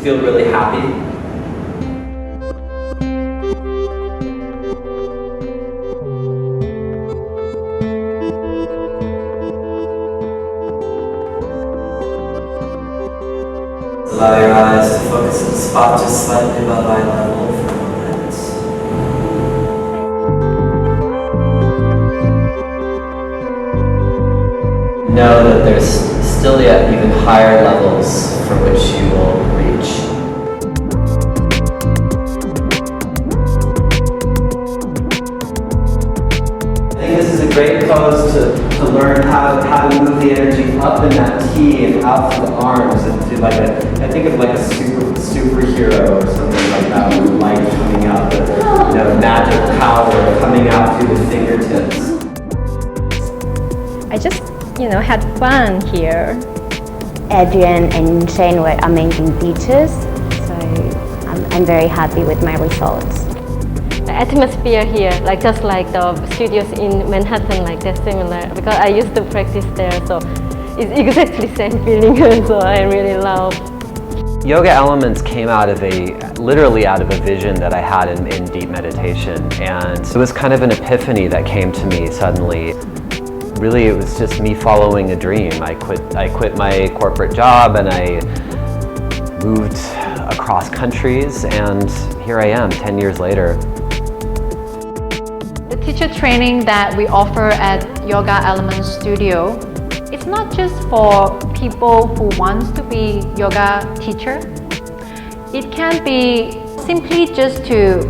feel really happy. Allow your eyes to focus on the spot just slightly above eye level for a moment. Know that there's still yet even higher levels for which you will reach. I think this is a great pose to learn how to move the energy up in that T and out through the arms and do like I think of like a superhero or something like that with light coming out, the magic power coming out through the fingertips. I just, had fun here. Adrian and Shane were amazing teachers, so I'm very happy with my results. The atmosphere here, just like the studios in Manhattan, they're similar because I used to practice there, so it's exactly the same feeling, so I really love. Yoga elements came literally out of a vision that I had in deep meditation, and it was kind of an epiphany that came to me suddenly. Really, it was just me following a dream. I quit my corporate job and I moved across countries, and here I am 10 years later. The teacher training that we offer at Yoga Elements Studio, it's not just for people who want to be yoga teacher. It can be simply just to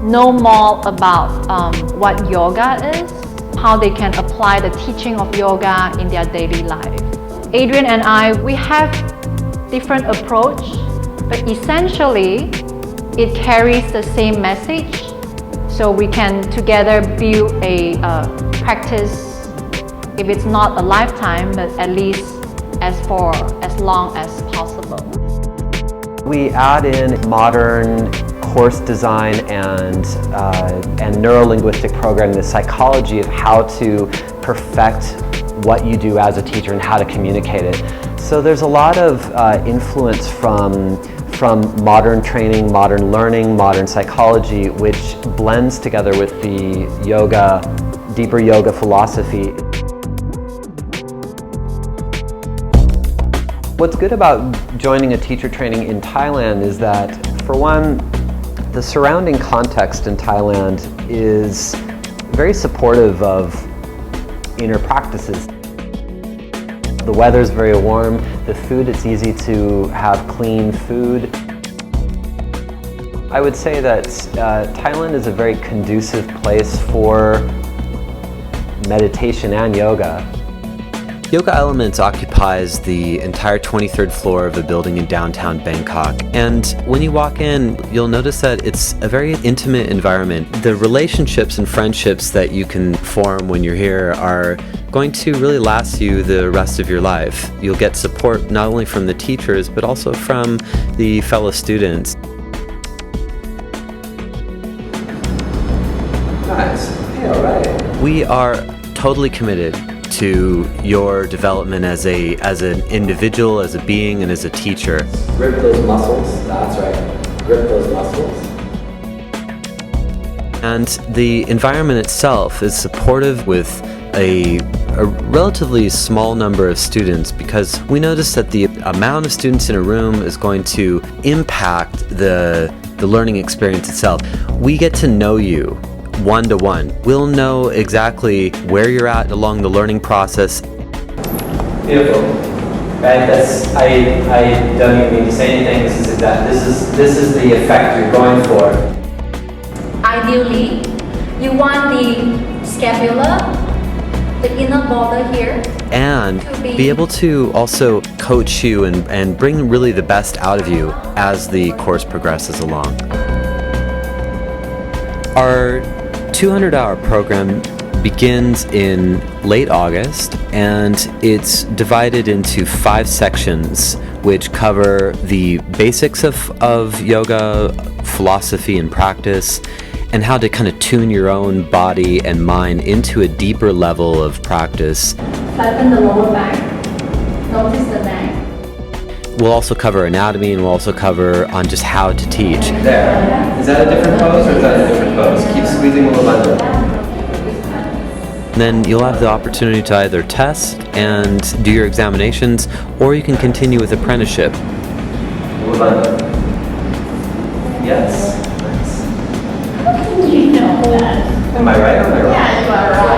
know more about what yoga is, how they can apply the teaching of yoga in their daily life. Adrian and I, we have different approach, but essentially it carries the same message, so we can together build a practice, if it's not a lifetime, but at least as long as possible. We add in modern course design and neuro-linguistic programming, the psychology of how to perfect what you do as a teacher and how to communicate it. So there's a lot of influence from modern training, modern learning, modern psychology, which blends together with the deeper yoga philosophy. What's good about joining a teacher training in Thailand is that, for one, the surrounding context in Thailand is very supportive of inner practices. The weather's very warm, the food, it's easy to have clean food. I would say that Thailand is a very conducive place for meditation and yoga. Yoga Elements occupies the entire 23rd floor of a building in downtown Bangkok, and when you walk in, you'll notice that it's a very intimate environment. The relationships and friendships that you can form when you're here are going to really last you the rest of your life. You'll get support not only from the teachers, but also from the fellow students. Nice. Okay, all right. We are totally committed to your development as an individual, as a being, and as a teacher. Grip those muscles. That's right. Grip those muscles. And the environment itself is supportive with a relatively small number of students, because we notice that the amount of students in a room is going to impact the learning experience itself. We get to know you one-to-one. We'll know exactly where you're at along the learning process. Beautiful. Right? I don't even need to say anything. This is the effect you're going for. Ideally, you want the scapula, the inner border here, and be able to also coach you and bring really the best out of you as the course progresses along. Our 200-hour program begins in late August, and it's divided into 5 sections which cover the basics of yoga, philosophy and practice, and how to kind of tune your own body and mind into a deeper level of practice. Flatten the lower back. Notice the neck. we'll also cover anatomy, and we'll also cover on just how to teach. There. Is that a different pose or is that a different pose? Keep squeezing a little under. And then you'll have the opportunity to either test and do your examinations, or you can continue with apprenticeship. Yes. Nice. You know that. Am I right or am I wrong? Yeah, you are right.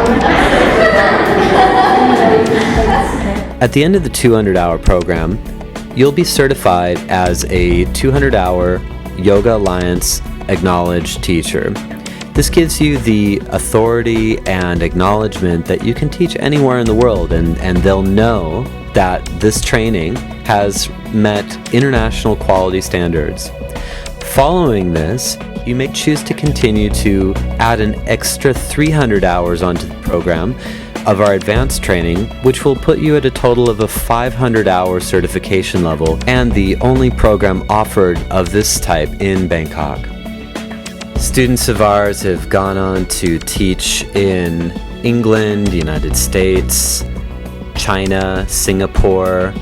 At the end of the 200-hour program, you'll be certified as a 200-hour Yoga Alliance acknowledged teacher. This gives you the authority and acknowledgement that you can teach anywhere in the world, and they'll know that this training has met international quality standards. Following this, you may choose to continue to add an extra 300 hours onto the program of our advanced training, which will put you at a total of a 500-hour certification level, and the only program offered of this type in Bangkok. Students of ours have gone on to teach in England, United States, China, Singapore,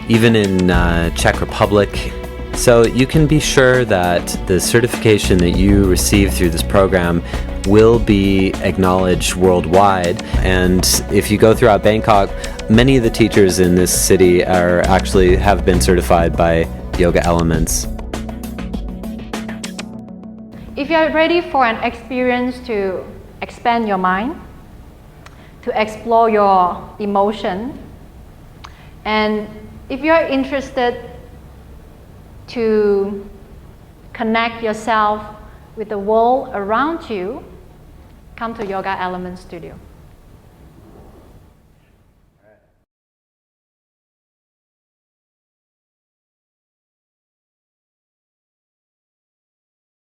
even in Czech Republic. So you can be sure that the certification that you receive through this program will be acknowledged worldwide. And if you go throughout Bangkok, many of the teachers in this city have been certified by Yoga Elements. If you're ready for an experience to expand your mind, to explore your emotion, and if you're interested to connect yourself with the world around you, come to Yoga Elements Studio.